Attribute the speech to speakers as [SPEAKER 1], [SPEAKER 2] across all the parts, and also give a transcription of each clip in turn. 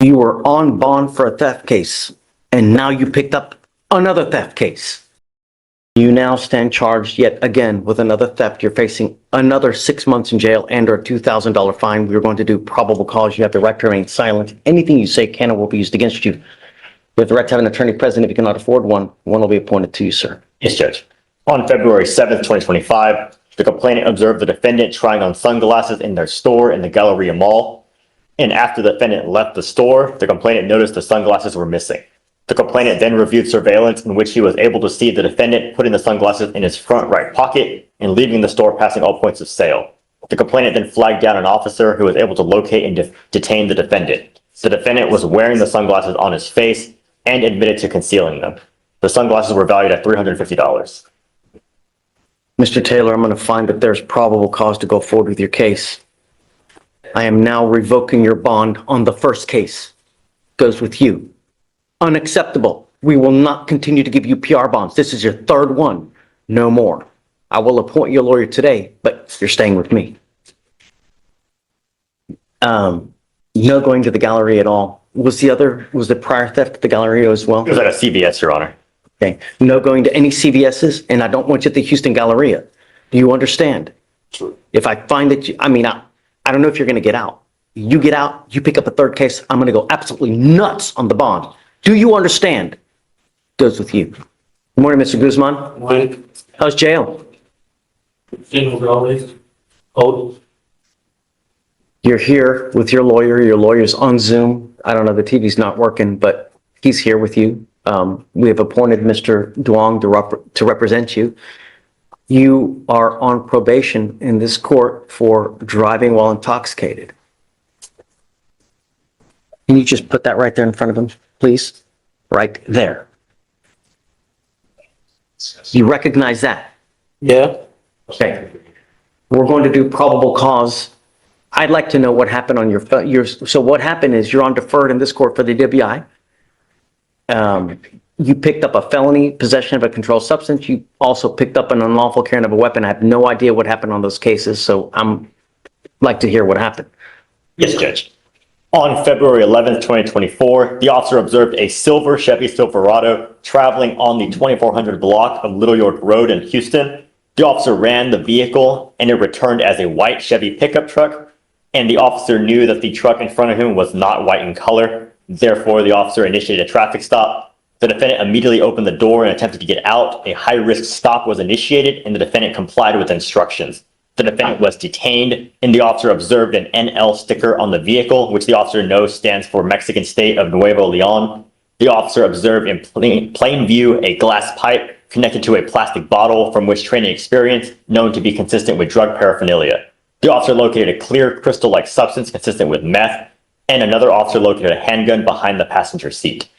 [SPEAKER 1] You were on bond for a theft case, and now you picked up another theft case. You now stand charged yet again with another theft. You're facing another 6 months in jail and or a $2,000 fine. We're going to do probable cause. You have the right to remain silent. Anything you say can or will be used against you. You have the right to have an attorney present. If you cannot afford one, one will be appointed to you, sir.
[SPEAKER 2] Yes, Judge. On February 7th, 2025, the complainant observed the defendant trying on sunglasses in their store in the Galleria Mall. And after the defendant left the store, the complainant noticed the sunglasses were missing. The complainant then reviewed surveillance in which he was able to see the defendant putting the sunglasses in his front right pocket and leaving the store passing all points of sale. The complainant then flagged down an officer who was able to locate and detain the defendant. The defendant was wearing the sunglasses on his face and admitted to concealing them. The sunglasses were valued at $350.
[SPEAKER 1] Mr. Taylor, I'm going to find that there's probable cause to go forward with your case. I am now revoking your bond on the first case. Goes with you. Unacceptable. We will not continue to give you PR bonds. This is your third one. No more. I will appoint you a lawyer today, but you're staying with me. No going to the Galleria at all. Was the prior theft at the Galleria as well?
[SPEAKER 2] It was at a CVS, Your Honor.
[SPEAKER 1] Okay. No going to any CVS's, and I don't want you at the Houston Galleria. Do you understand?
[SPEAKER 2] Sure.
[SPEAKER 1] If I find that I don't know if you're going to get out. You get out, you pick up a third case, I'm going to go absolutely nuts on the bond. Do you understand? Goes with you. Good morning, Mr. Guzman.
[SPEAKER 3] Morning.
[SPEAKER 1] How's jail? You're here with your lawyer. Your lawyer's on Zoom. I don't know, the TV's not working, but he's here with you. We have appointed Mr. Duong to represent you. You are on probation in this court for driving while intoxicated. Can you just put that right there in front of him, please? Right there. You recognize that?
[SPEAKER 3] Yeah.
[SPEAKER 1] Okay. We're going to do probable cause. I'd like to know what happened on so what happened is you're on deferred in this court for the DWI. You picked up a felony, possession of a controlled substance. You also picked up an unlawful carrying of a weapon. I have no idea what happened on those cases, so I'm like to hear what happened.
[SPEAKER 2] Yes, Judge. On February 11th, 2024, the officer observed a silver Chevy Silverado traveling on the 2400 block of Little York Road in Houston. The officer ran the vehicle and it returned as a white Chevy pickup truck, and the officer knew that the truck in front of him was not white in color. Therefore, the officer initiated a traffic stop. The defendant immediately opened the door and attempted to get out. A high-risk stop was initiated, and the defendant complied with instructions. The defendant was detained, and the officer observed an NL sticker on the vehicle, which the officer knows stands for Mexican State of Nuevo Leon. The officer observed in plain view a glass pipe connected to a plastic bottle from which training experience known to be consistent with drug paraphernalia. The officer located a clear crystal-like substance consistent with meth, and another officer located a handgun behind the passenger seat.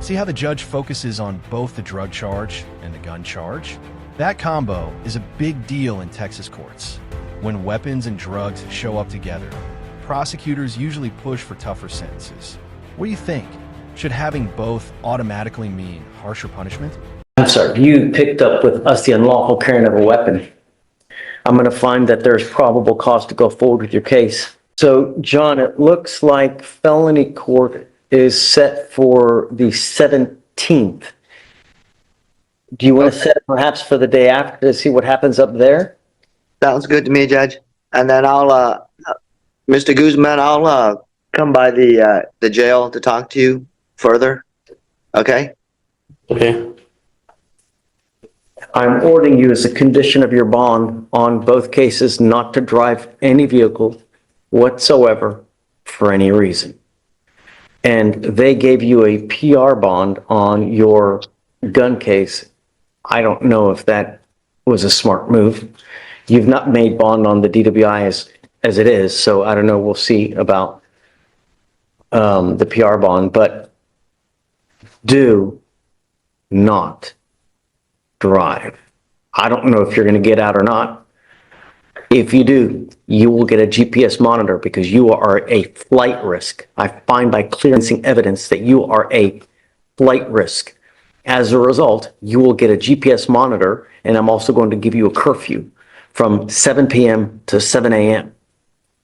[SPEAKER 4] See how the judge focuses on both the drug charge and the gun charge? That combo is a big deal in Texas courts. When weapons and drugs show up together, prosecutors usually push for tougher sentences. What do you think? Should having both automatically mean harsher punishment?
[SPEAKER 1] I'm sorry, you picked up with us the unlawful carrying of a weapon. I'm going to find that there's probable cause to go forward with your case. So, John, it looks like felony court is set for the 17th. Do you want to set it perhaps for the day after to see what happens up there?
[SPEAKER 5] Sounds good to me, Judge. And then I'll, Mr. Guzman, I'll come by the jail to talk to you further. Okay?
[SPEAKER 3] Okay.
[SPEAKER 1] I'm ordering you as a condition of your bond on both cases not to drive any vehicle whatsoever for any reason. And they gave you a PR bond on your gun case. I don't know if that was a smart move. You've not made bond on the DWI as it is, so I don't know. We'll see about the PR bond, but do not drive. I don't know if you're going to get out or not. If you do, you will get a GPS monitor because you are a flight risk. I find by clearing evidence that you are a flight risk. As a result, you will get a GPS monitor, and I'm also going to give you a curfew from 7 p.m. to 7 a.m.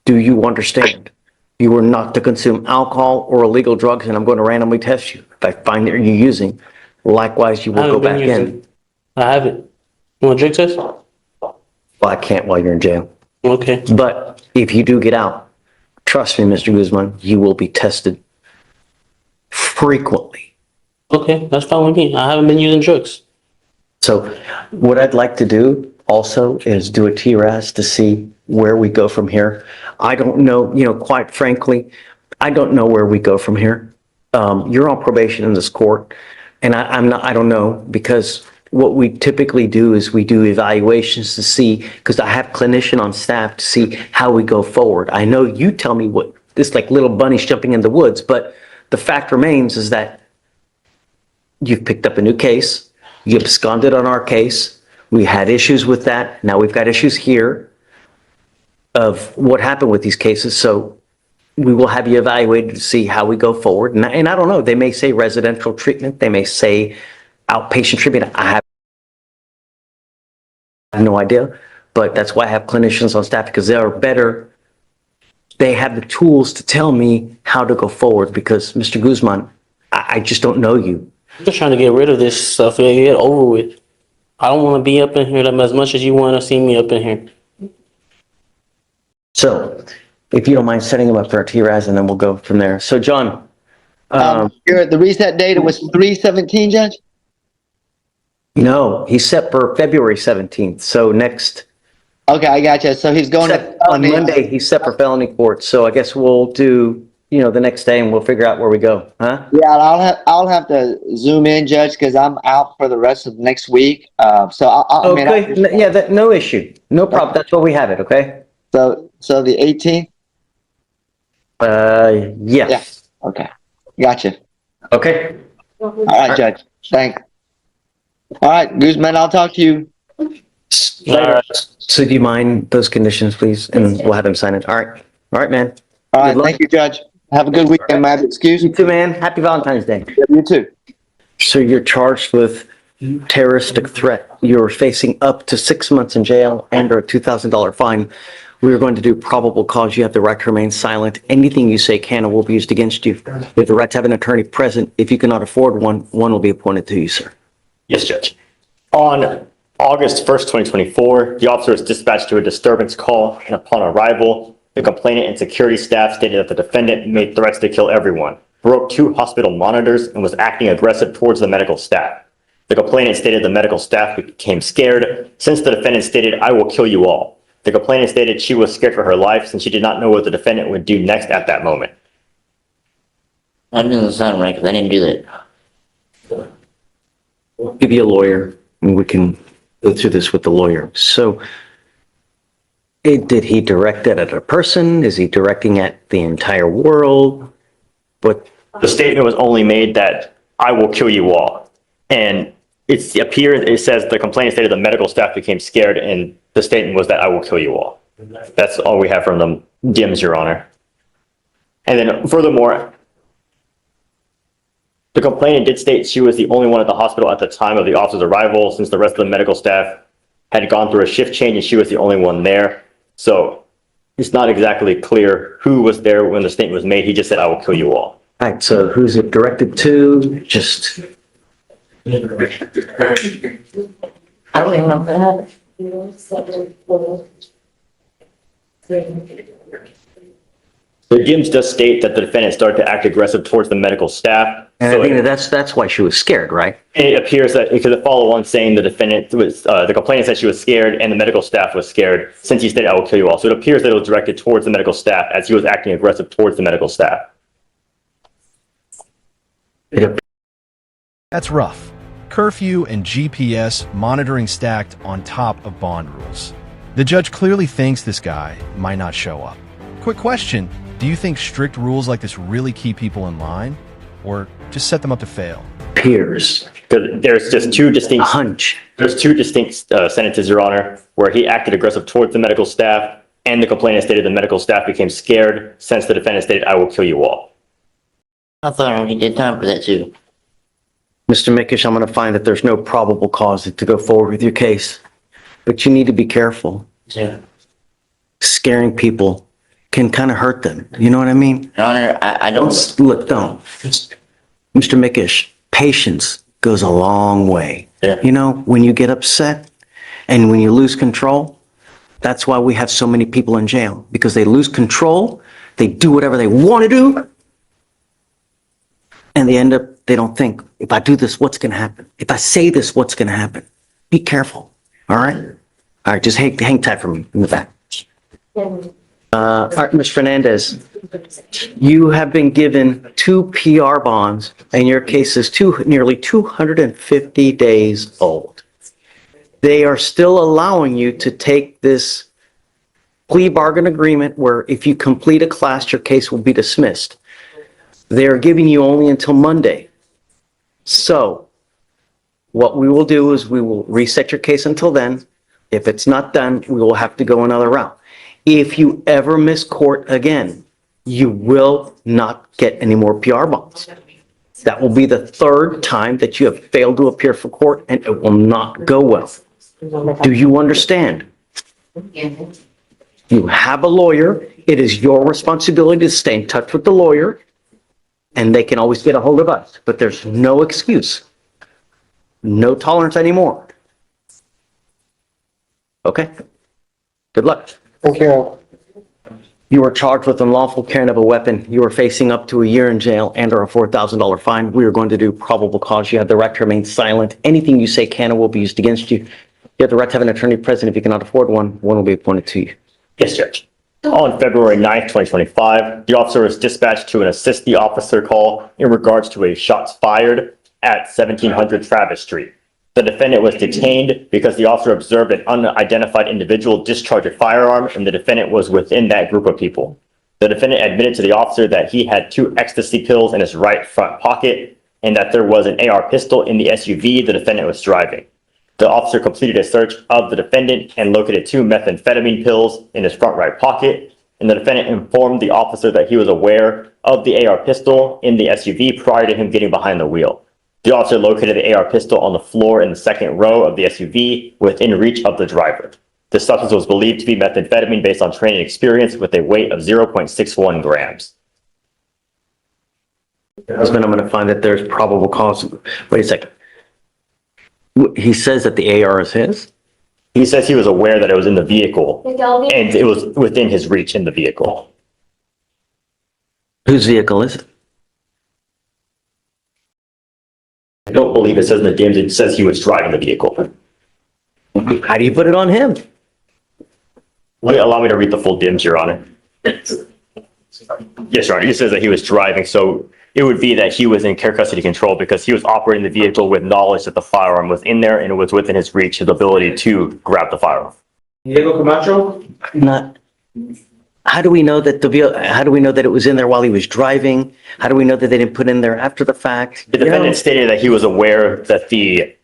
[SPEAKER 1] Do you understand? You are not to consume alcohol or illegal drugs, and I'm going to randomly test you. If I find that you're using, likewise, you
[SPEAKER 3] I
[SPEAKER 1] will go
[SPEAKER 3] haven't been
[SPEAKER 1] back
[SPEAKER 3] using.
[SPEAKER 1] in.
[SPEAKER 3] I haven't. You want a drug test?
[SPEAKER 1] Well, I can't while you're in jail.
[SPEAKER 3] Okay.
[SPEAKER 1] But if you do get out, trust me, Mr. Guzman, you will be tested frequently.
[SPEAKER 3] Okay, that's fine with me. I haven't been using drugs.
[SPEAKER 1] So what I'd like to do also is do a TRAS to see where we go from here. I don't know, quite frankly, I don't know where we go from here. You're on probation in this court, and I don't know, because what we typically do is we do evaluations to see, because I have clinician on staff to see how we go forward. I know you tell me what, it's like little bunnies jumping in the woods, but the fact remains is that you've picked up a new case, you absconded on our case, we had issues with that, now we've got issues here of what happened with these cases, so we will have you evaluated to see how we go forward. And I don't know, they may say residential treatment, they may say outpatient treatment, I have no idea, but that's why I have clinicians on staff, because they are better, they have the tools to tell me how to go forward, because Mr. Guzman, I just don't know you.
[SPEAKER 3] I'm just trying to get rid of this stuff and get it over with. I don't want to be up in here as much as you want to see me up in here.
[SPEAKER 1] So, if you don't mind setting them up for a TRAS, and then we'll go from there. So, John,
[SPEAKER 5] The reset date was 3/17, Judge?
[SPEAKER 1] no, he's set for February 17th. So next,
[SPEAKER 5] Okay, I got you. So he's going to
[SPEAKER 1] on Monday, he's set for felony court. So I guess we'll do, the next day, and we'll figure out where we go, huh?
[SPEAKER 5] Yeah, I'll have to zoom in, Judge, because I'm out for the rest of next week. So I mean,
[SPEAKER 1] Okay, yeah, no issue. No problem. That's what we have it, okay?
[SPEAKER 5] so the 18th.
[SPEAKER 1] Yes.
[SPEAKER 5] Okay, gotcha.
[SPEAKER 1] Okay.
[SPEAKER 5] All right, Judge. Thanks. All right, Guzman, I'll talk to you.
[SPEAKER 1] Later. So do you mind those conditions, please? And we'll have him sign it. All right. All right, man.
[SPEAKER 5] All right,
[SPEAKER 1] Good luck.
[SPEAKER 5] thank you, Judge. Have a good weekend, man. Excuse
[SPEAKER 1] You
[SPEAKER 5] me.
[SPEAKER 1] too, man. Happy Valentine's Day.
[SPEAKER 5] You too.
[SPEAKER 1] So you're charged with terroristic threat. You're facing up to 6 months in jail and or a $2,000 fine. We are going to do probable cause. You have the right to remain silent. Anything you say can or will be used against you. You have the right to have an attorney present. If you cannot afford one, one will be appointed to you, sir.
[SPEAKER 2] Yes, Judge. On August 1st, 2024, the officer was dispatched to a disturbance call, and upon arrival, the complainant and security staff stated that the defendant made threats to kill everyone, broke 2 hospital monitors, and was acting aggressive towards the medical staff. The complainant stated the medical staff became scared since the defendant stated, "I will kill you all." The complainant stated she was scared for her life since she did not know what the defendant would do next at that moment.
[SPEAKER 6] That doesn't sound right, because I didn't do that.
[SPEAKER 1] We'll give you a lawyer, and we can go through this with the lawyer. So did he direct it at a person? Is he directing at the entire world? What?
[SPEAKER 2] The statement was only made that "I will kill you all," and it says the complainant stated the medical staff became scared, and the statement was that "I will kill you all." That's all we have from the DIMS, Your Honor. And then furthermore, the complainant did state she was the only one at the hospital at the time of the officer's arrival, since the rest of the medical staff had gone through a shift change and she was the only one there. So it's not exactly clear who was there when the statement was made. He just said, "I will kill you all."
[SPEAKER 1] All right, so who's it directed to? Just,
[SPEAKER 6] I don't even know that.
[SPEAKER 2] The DIMS does state that the defendant started to act aggressive towards the medical staff.
[SPEAKER 1] and
[SPEAKER 2] So
[SPEAKER 1] I think that's why she was scared, right?
[SPEAKER 2] it appears that it could follow on saying the defendant was, the complainant said she was scared and the medical staff was scared since he stated, "I will kill you all." So it appears that it was directed towards the medical staff as he was acting aggressive towards the medical staff.
[SPEAKER 4] That's rough. Curfew and GPS monitoring stacked on top of bond rules. The judge clearly thinks this guy might not show up. Quick question, do you think strict rules like this really keep people in line? Or just set them up to fail?
[SPEAKER 2] Appears. Because there's just two
[SPEAKER 1] A
[SPEAKER 2] distinct,
[SPEAKER 1] hunch.
[SPEAKER 2] sentences, Your Honor, where he acted aggressive towards the medical staff and the complainant stated the medical staff became scared since the defendant stated, "I will kill you all."
[SPEAKER 6] I thought he did time for that too.
[SPEAKER 1] Mr. Mickish, I'm going to find that there's no probable cause to go forward with your case, but you need to be careful.
[SPEAKER 6] So,
[SPEAKER 1] Scaring people can kind of hurt them. You know what I mean?
[SPEAKER 6] Your Honor, I don't,
[SPEAKER 1] Look, don't. Mr. Mickish, patience goes a long way.
[SPEAKER 2] Yeah.
[SPEAKER 1] You know, when you get upset and when you lose control, that's why we have so many people in jail, because they lose control, they do whatever they want to do, and they don't think, if I do this, what's going to happen? If I say this, what's going to happen? Be careful, all right? All right, just hang tight for me in the back. All right, Ms. Fernandez, you have been given 2 PR bonds, and your case is nearly 250 days old. They are still allowing you to take this plea bargain agreement where if you complete a class, your case will be dismissed. They are giving you only until Monday. So what we will do is we will reset your case until then. If it's not done, we will have to go another route. If you ever miss court again, you will not get any more PR bonds. That will be the 3rd time that you have failed to appear for court, and it will not go well. Do you understand? You have a lawyer. It is your responsibility to stay in touch with the lawyer, and they can always get a hold of us, but there's no excuse. No tolerance anymore. Okay? Good luck.
[SPEAKER 3] Thank you.
[SPEAKER 1] You are charged with unlawful carrying of a weapon. You are facing up to a year in jail and or a $4,000 fine. We are going to do probable cause. You have the right to remain silent. Anything you say can or will be used against you. You have the right to have an attorney present. If you cannot afford one will be appointed to you.
[SPEAKER 2] Yes, Judge. On February 9th, 2025, the officer was dispatched to an assist the officer call in regards to a shots fired at 1700 Travis Street. The defendant was detained because the officer observed an unidentified individual discharge a firearm, and the defendant was within that group of people. The defendant admitted to the officer that he had 2 ecstasy pills in his right front pocket and that there was an AR pistol in the SUV the defendant was driving. The officer completed a search of the defendant and located 2 methamphetamine pills in his front right pocket, and the defendant informed the officer that he was aware of the AR pistol in the SUV prior to him getting behind the wheel. The officer located the AR pistol on the floor in the 2nd row of the SUV within reach of the driver. The substance was believed to be methamphetamine based on training experience with a weight of 0.61 grams.
[SPEAKER 1] Husband, I'm going to find that there's probable cause. Wait a second. He says that the AR is his?
[SPEAKER 2] He says he was aware that it was in the vehicle and it was within his reach in the vehicle.
[SPEAKER 1] Whose vehicle is it?
[SPEAKER 2] I don't believe it says in the DMs, it says he was driving the vehicle.
[SPEAKER 1] How do you put it on him?
[SPEAKER 2] Allow me to read the full DMs, Your Honor. Yes, Your Honor. It says that he was driving, so it would be that he was in care custody control because he was operating the vehicle with knowledge that the firearm was in there and it was within his reach, his ability to grab the firearm.
[SPEAKER 7] Diego Camacho?
[SPEAKER 1] Not. How do we know that how do we know that it was in there while he was driving? How do we know that they didn't put in there after the fact?
[SPEAKER 2] The defendant stated that he was aware that the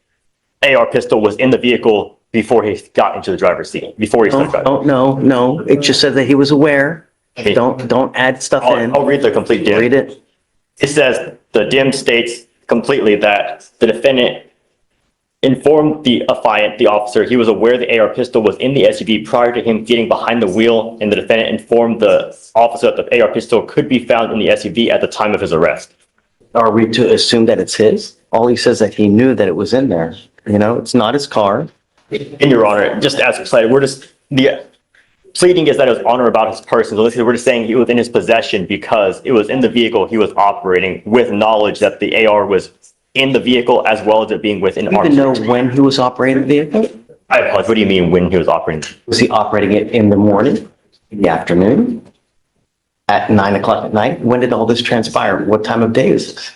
[SPEAKER 2] AR pistol was in the vehicle before he got into the driver's seat, before he started driving.
[SPEAKER 1] No. It just said that he was aware.
[SPEAKER 2] Okay.
[SPEAKER 1] Don't add stuff in.
[SPEAKER 2] I'll read the complete DIM.
[SPEAKER 1] Read it.
[SPEAKER 2] It says the DIM states completely that the defendant informed the affiant, the officer, he was aware the AR pistol was in the SUV prior to him getting behind the wheel, and the defendant informed the officer that the AR pistol could be found in the SUV at the time of his arrest.
[SPEAKER 1] Are we to assume that it's his? All he says that he knew that it was in there. You know, it's not his car.
[SPEAKER 2] In Your Honor, just as cited, the pleading is that it was on or about his person. So we're just saying he was in his possession because it was in the vehicle he was operating with knowledge that the AR was in the vehicle as well as it being within arm's reach.
[SPEAKER 1] Do you even know when he was operating the vehicle?
[SPEAKER 2] I apologize. What do you mean when he was operating?
[SPEAKER 1] Was he operating it in the morning, in the afternoon, at 9 o'clock at night? When did all this transpire? What time of day is this?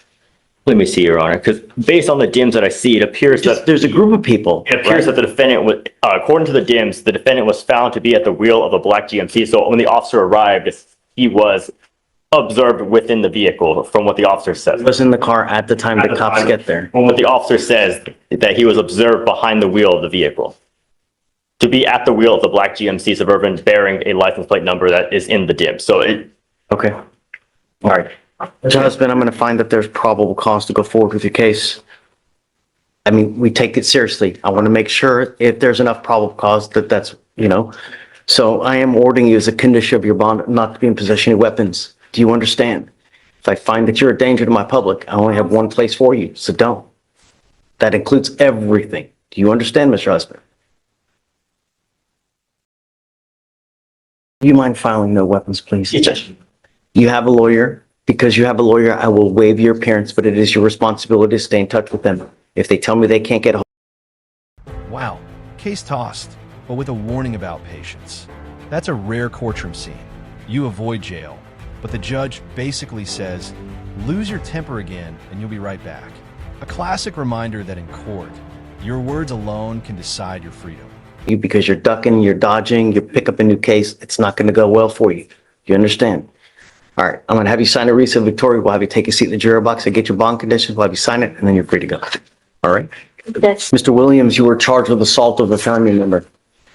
[SPEAKER 2] Let me see, Your Honor, because based on the DIMs that I see, it appears that
[SPEAKER 1] There's a group of people.
[SPEAKER 2] it appears that the defendant was, according to the DIMs, the defendant was found to be at the wheel of a black GMC. So when the officer arrived, he was observed within the vehicle, from what the officer says.
[SPEAKER 1] He was in the car at the time the cops get there.
[SPEAKER 2] From what the officer says, that he was observed behind the wheel of the vehicle. To be at the wheel of the black GMC Suburban bearing a license plate number that is in the DIM. So it,
[SPEAKER 1] Okay. All right. Husband, I'm going to find that there's probable cause to go forward with your case. We take it seriously. I want to make sure if there's enough probable cause that's, So I am ordering you as a condition of your bond not to be in possession of weapons. Do you understand? If I find that you're a danger to my public, I only have one place for you, so don't. That includes everything. Do you understand, Mr. Husband? Do you mind filing no weapons, please?
[SPEAKER 2] Yes, Judge.
[SPEAKER 1] You have a lawyer. Because you have a lawyer, I will waive your appearance, but it is your responsibility to stay in touch with them. If they tell me they can't get a
[SPEAKER 4] Wow, case tossed, but with a warning about patience. That's a rare courtroom scene. You avoid jail, but the judge basically says, lose your temper again and you'll be right back. A classic reminder that in court, your words alone can decide your freedom.
[SPEAKER 1] because you're ducking, you're dodging, you pick up a new case, it's not going to go well for you. You understand? All right, I'm going to have you sign a receipt, Victoria. We'll have you take a seat in the jury box. I get your bond conditions. We'll have you sign it, and then you're free to go. All right?
[SPEAKER 6] That's
[SPEAKER 1] Mr. Williams, you were charged with assault of a family member.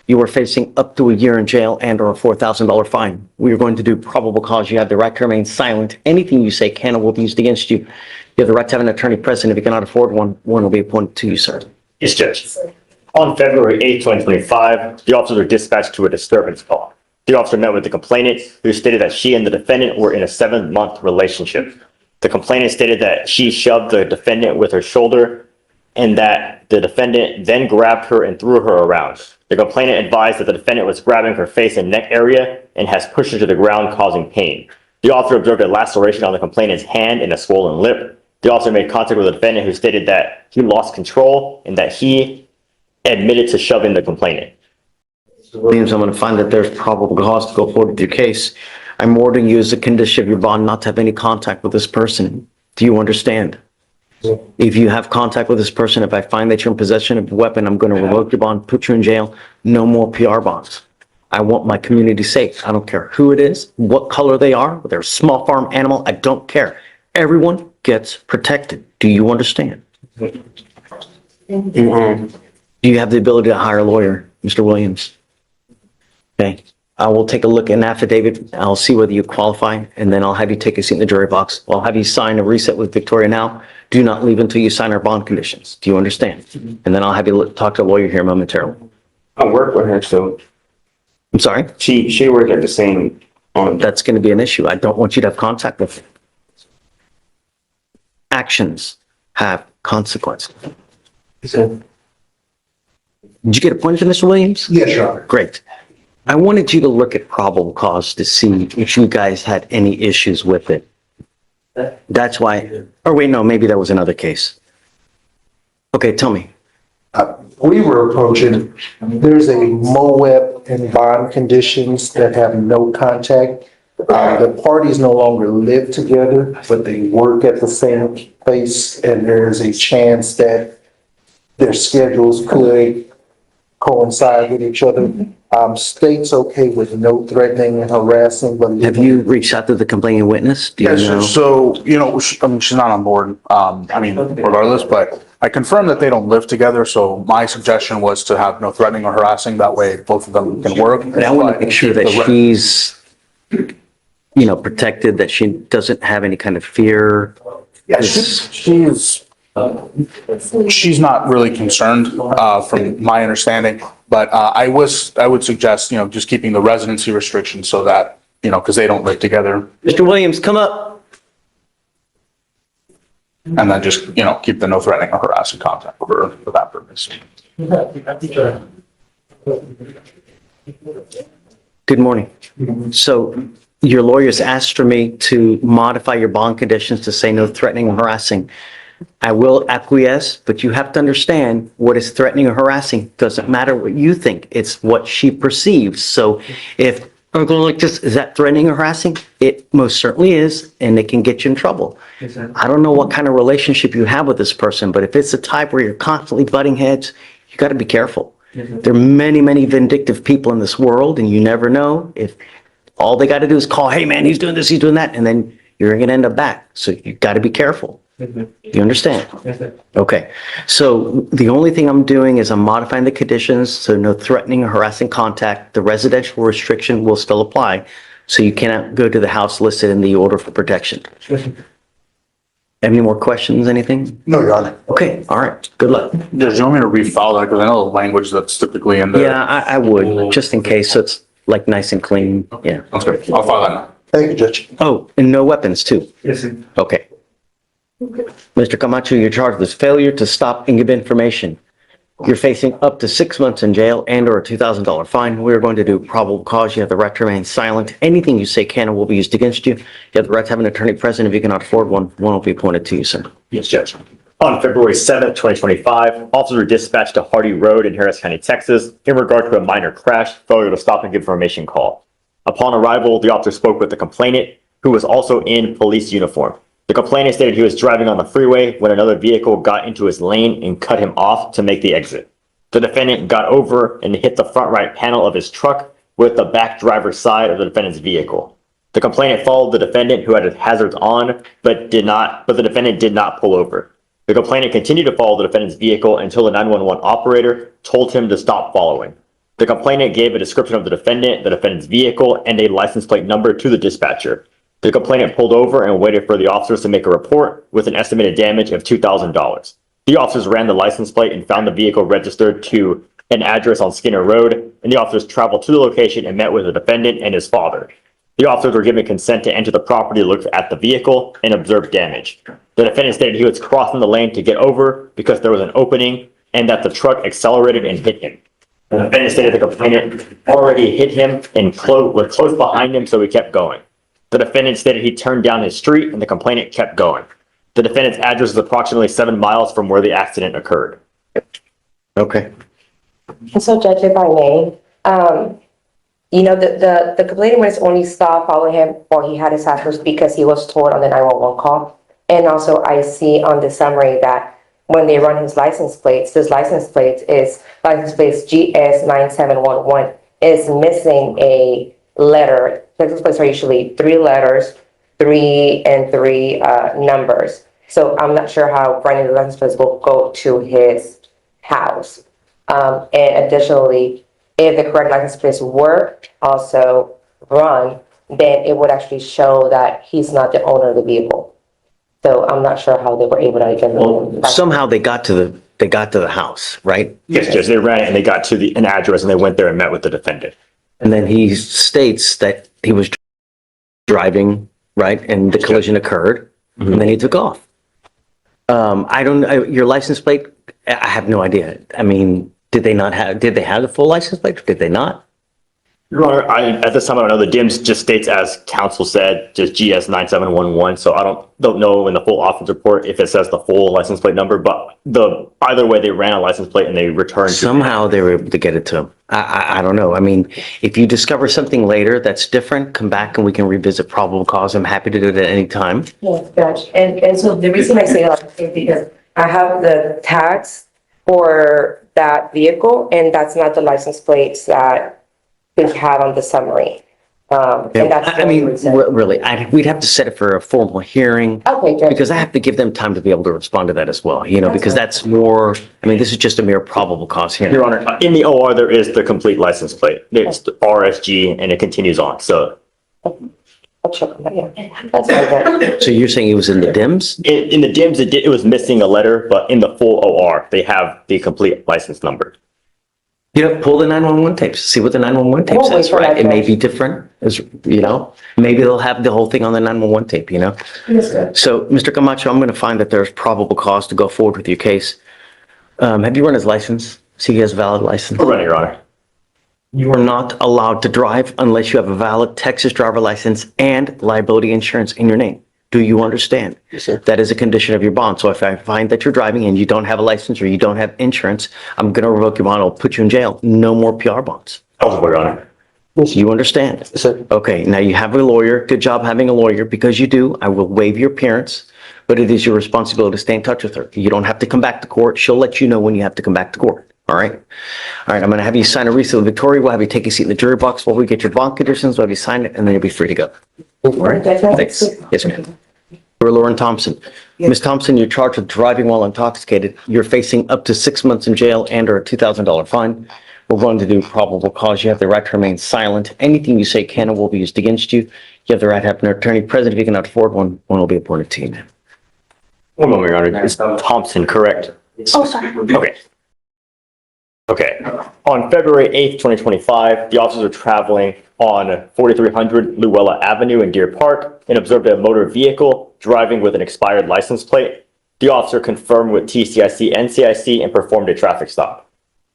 [SPEAKER 1] You were facing up to a year in jail and/or a $4,000 fine. We are going to do probable cause. You have the right to remain silent. Anything you say can or will be used against you. You have the right to have an attorney present. If you cannot afford one, one will be appointed to you, sir.
[SPEAKER 2] Yes, Judge. On February 8, 2025, the officers were dispatched to a disturbance call. The officer met with the complainant, who stated that she and the defendant were in a 7-month relationship. The complainant stated that she shoved the defendant with her shoulder and that the defendant then grabbed her and threw her around. The complainant advised that the defendant was grabbing her face and neck area and has pushed her to the ground, causing pain. The officer observed a laceration on the complainant's hand and a swollen lip. The officer made contact with the defendant, who stated that he lost control and that he admitted to shoving the complainant.
[SPEAKER 1] Mr. Williams, I'm going to find that there's probable cause to go forward with your case. I'm ordering you as a condition of your bond not to have any contact with this person. Do you understand? If you have contact with this person, if I find that you're in possession of a weapon, I'm going to revoke your bond, put you in jail. No more PR bonds. I want my community safe. I don't care who it is, what color they are, whether they're a small farm animal, I don't care. Everyone gets protected. Do you understand? Do you have the ability to hire a lawyer, Mr. Williams? Okay. I will take a look at an affidavit. I'll see whether you qualify, and then I'll have you take a seat in the jury box. I'll have you sign a reset with Victoria now. Do not leave until you sign our bond conditions. Do you understand? And then I'll have you talk to a lawyer here momentarily.
[SPEAKER 8] I work with her, so
[SPEAKER 1] I'm sorry?
[SPEAKER 8] she worked at the same on
[SPEAKER 1] That's going to be an issue. I don't want you to have contact with her. Actions have consequences. Did you get appointed, Mr. Williams?
[SPEAKER 9] Yes, Your Honor.
[SPEAKER 1] Great. I wanted you to look at probable cause to see if you guys had any issues with it. That's why, or wait, no, maybe that was another case. Okay, tell me.
[SPEAKER 9] We were approaching, there's a MOEP and bond conditions that have no contact. The parties no longer live together, but they work at the same place, and there's a chance that their schedules could coincide with each other. State's okay with no threatening and harassing, but.
[SPEAKER 1] Have you reached out to the complaining witness? Do you
[SPEAKER 10] Yes,
[SPEAKER 1] know?
[SPEAKER 10] so, I mean, she's not on board, regardless, but I confirmed that they don't live together, so my suggestion was to have no threatening or harassing, that way both of them can work.
[SPEAKER 1] But I want to make sure that she's, protected, that she doesn't have any kind of fear.
[SPEAKER 10] Yeah, she's not really concerned, from my understanding, but, I would suggest, just keeping the residency restriction so that, because they don't live together,
[SPEAKER 1] Mr. Williams, come up.
[SPEAKER 10] and then just, keep the no threatening or harassing contact for that purpose.
[SPEAKER 1] Good morning. So your lawyers asked for me to modify your bond conditions to say no threatening or harassing. I will acquiesce, but you have to understand what is threatening or harassing. Doesn't matter what you think. It's what she perceives. So if I'm going like this, is that threatening or harassing? It most certainly is, and it can get you in trouble. I don't know what kind of relationship you have with this person, but if it's a type where you're constantly butting heads, you got to be careful. There are many, many vindictive people in this world, and you never know if all they got to do is call, hey man, he's doing this, he's doing that, and then you're going to end up back. So you got to be careful. You understand? Okay. So the only thing I'm doing is I'm modifying the conditions, so no threatening or harassing contact. The residential restriction will still apply, so you cannot go to the house listed in the order for protection. Any more questions, anything?
[SPEAKER 9] No, Your Honor.
[SPEAKER 1] Okay, all right, good luck.
[SPEAKER 10] Do you want me to refile that? Because I know the language that's typically in there.
[SPEAKER 1] Yeah, I would, just in case. So it's like nice and clean, yeah.
[SPEAKER 10] That's good. I'll file that now.
[SPEAKER 9] Thank you, Judge.
[SPEAKER 1] Oh, and no weapons too?
[SPEAKER 7] Yes, sir.
[SPEAKER 1] Okay. Mr. Camacho, you're charged with failure to stop and give information. You're facing up to 6 months in jail and or a $2,000 fine. We're going to do probable cause. You have the right to remain silent. Anything you say can and will be used against you. You have the right to have an attorney present. If you cannot afford one, one will be appointed to you, sir.
[SPEAKER 2] Yes, Judge. On February 7th, 2025, officers were dispatched to Hardy Road in Harris County, Texas, in regard to a minor crash, failure to stop and give information call. Upon arrival, the officer spoke with the complainant, who was also in police uniform. The complainant stated he was driving on the freeway when another vehicle got into his lane and cut him off to make the exit. The defendant got over and hit the front right panel of his truck with the back driver's side of the defendant's vehicle. The complainant followed the defendant, who had his hazards on, but the defendant did not pull over. The complainant continued to follow the defendant's vehicle until the 911 operator told him to stop following. The complainant gave a description of the defendant's vehicle, and a license plate number to the dispatcher. The complainant pulled over and waited for the officers to make a report with an estimated damage of $2,000. The officers ran the license plate and found the vehicle registered to an address on Skinner Road, and the officers traveled to the location and met with the defendant and his father. The officers were given consent to enter the property to look at the vehicle and observe damage. The defendant stated he was crossing the lane to get over because there was an opening and that the truck accelerated and hit him. The defendant stated the complainant already hit him and was close behind him, so he kept going. The defendant stated he turned down his street and the complainant kept going. The defendant's address is approximately 7 miles from where the accident occurred.
[SPEAKER 1] Okay.
[SPEAKER 11] And so, Judge, if I may, the complainant was only stopped following him or he had his hazards because he was told on the 911 call. And also, I see on the summary that when they run his license plates, license plate GS9711 is missing a letter. License plates are usually 3 letters, 3 and 3 numbers. So I'm not sure how running the license plates will go to his house. And additionally, if the correct license plates were also run, then it would actually show that he's not the owner of the vehicle. So I'm not sure how they were able to identify.
[SPEAKER 1] Well, somehow they got to the house, right?
[SPEAKER 2] Yes, Judge. They ran it and they got to an address and they went there and met with the defendant.
[SPEAKER 1] And then he states that he was driving, right? And the collision occurred, and then he took off. Your license plate, I have no idea. I mean, did they have the full license plate or did they not?
[SPEAKER 2] Your Honor, at this time, I don't know. The DIMS just states, as counsel said, just GS9711. So I don't know in the full office report if it says the full license plate number, but either way, they ran a license plate and they returned.
[SPEAKER 1] Somehow they were able to get it to him. I don't know. I mean, if you discover something later that's different, come back and we can revisit probable cause. I'm happy to do it at any time.
[SPEAKER 11] Yes, Judge. And so the reason I say that is because I have the tags for that vehicle, and that's not the license plates that we have on the summary. And that's the only reason.
[SPEAKER 1] Really, we'd have to set it for a formal hearing.
[SPEAKER 11] Okay, Judge.
[SPEAKER 1] Because I have to give them time to be able to respond to that as well, because that's more, this is just a mere probable cause hearing.
[SPEAKER 2] Your Honor, in the OR, there is the complete license plate. It's the RSG and it continues on. So
[SPEAKER 11] I'll check on that, yeah. That's fine.
[SPEAKER 1] So you're saying it was in the DIMS?
[SPEAKER 2] in the DIMS, it was missing a letter, but in the full OR, they have the complete license number.
[SPEAKER 1] Pull the 911 tapes, see what the 911 tape
[SPEAKER 11] We'll wait
[SPEAKER 1] says,
[SPEAKER 11] for
[SPEAKER 1] right?
[SPEAKER 11] that,
[SPEAKER 1] It may
[SPEAKER 11] Judge.
[SPEAKER 1] be different, maybe they'll have the whole thing on the 911 tape,
[SPEAKER 11] Yes, sir.
[SPEAKER 1] So, Mr. Camacho, I'm going to find that there's probable cause to go forward with your case. Have you run his license? See, he has a valid license.
[SPEAKER 2] We're running, Your Honor.
[SPEAKER 1] You are not allowed to drive unless you have a valid Texas driver license and liability insurance in your name. Do you understand?
[SPEAKER 3] Yes, sir.
[SPEAKER 1] That is a condition of your bond. So if I find that you're driving and you don't have a license or you don't have insurance, I'm going to revoke your bond. I'll put you in jail. No more PR bonds.
[SPEAKER 2] Eligible, Your Honor.
[SPEAKER 1] You understand?
[SPEAKER 3] Yes, sir.
[SPEAKER 1] Okay, now you have a lawyer. Good job having a lawyer. Because you do, I will waive your appearance, but it is your responsibility to stay in touch with her. You don't have to come back to court. She'll let you know when you have to come back to court. All right? All right, I'm going to have you sign a receipt with Victoria. We'll have you take a seat in the jury box while we get your bond conditions. We'll have you sign it, and then you'll be free to go. All right? Thanks. Yes, ma'am. We're Lauren Thompson. Ms. Thompson, you're charged with driving while intoxicated. You're facing up to 6 months in jail and or a $2,000 fine. We're going to do probable cause. You have the right to remain silent. Anything you say can and will be used against you. You have the right to have an attorney present. If you cannot afford one, one will be appointed to you, ma'am.
[SPEAKER 2] One moment, Your Honor. It's Thompson, correct?
[SPEAKER 11] Oh, sorry.
[SPEAKER 2] Okay. Okay. On February 8th, 2025, the officers were traveling on 4300 Luella Avenue in Deer Park and observed a motor vehicle driving with an expired license plate. The officer confirmed with TCIC and CIC and performed a traffic stop.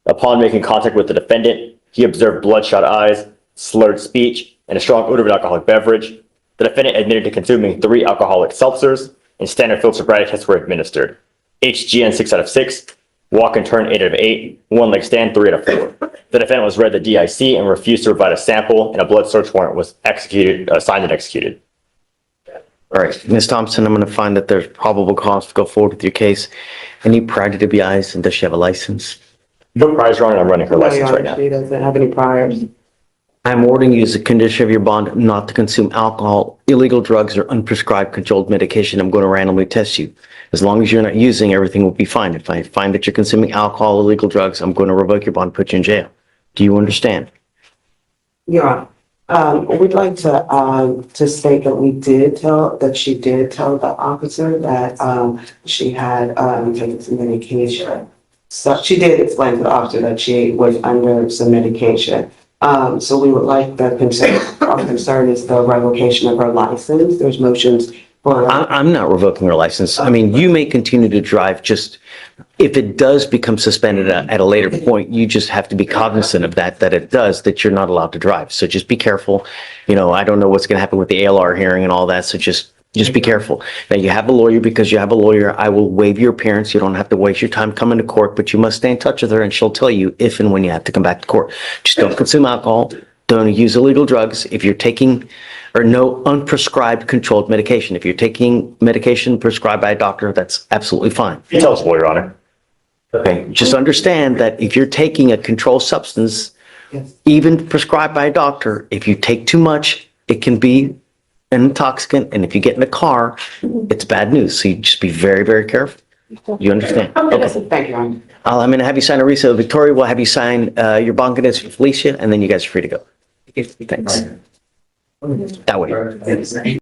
[SPEAKER 2] Upon making contact with the defendant, he observed bloodshot eyes, slurred speech, and a strong odor of an alcoholic beverage. The defendant admitted to consuming 3 alcoholic seltzers, and standard field sobriety tests were administered. HGN 6 out of 6, walk and turn 8 out of 8, one leg stand 3 out of 4. The defendant was read the DIC and refused to provide a sample, and a blood search warrant was signed and executed.
[SPEAKER 1] All right, Ms. Thompson, I'm going to find that there's probable cause to go forward with your case. Any prior to DBIs, and does she have a license?
[SPEAKER 2] No priors, Your Honor, I'm running her license right now.
[SPEAKER 12] She doesn't have any priors.
[SPEAKER 1] I'm ordering you as a condition of your bond not to consume alcohol, illegal drugs, or unprescribed controlled medication. I'm going to randomly test you. As long as you're not using, everything will be fine. If I find that you're consuming alcohol, illegal drugs, I'm going to revoke your bond, put you in jail. Do you understand?
[SPEAKER 12] Your Honor, we'd like to state that she did tell the officer that she had taken some medication. So she did explain to the officer that she was under some medication. So we would like our concern is the revocation of her license. There's motions for.
[SPEAKER 1] I'm not revoking her license. I mean, you may continue to drive, just if it does become suspended at a later point, you just have to be cognizant of that it does, that you're not allowed to drive. So just be careful. You know, I don't know what's going to happen with the ALR hearing and all that. So just be careful. Now, you have a lawyer. Because you have a lawyer, I will waive your appearance. You don't have to waste your time coming to court, but you must stay in touch with her and she'll tell you if and when you have to come back to court. Just don't consume alcohol. Don't use illegal drugs. If you're taking or no unprescribed controlled medication. If you're taking medication prescribed by a doctor, that's absolutely fine.
[SPEAKER 2] You tell us, Your Honor.
[SPEAKER 1] Okay, just understand that if you're taking a controlled substance, even prescribed by a doctor, if you take too much, it can be an intoxicant, and if you get in a car, it's bad news. So you just be very, very careful. You understand?
[SPEAKER 12] Okay. Thank you, Your Honor.
[SPEAKER 1] I'm going to have you sign a resale. Victoria will have you sign your bond condition with Felicia, and then you guys are free to go. Thanks. That way.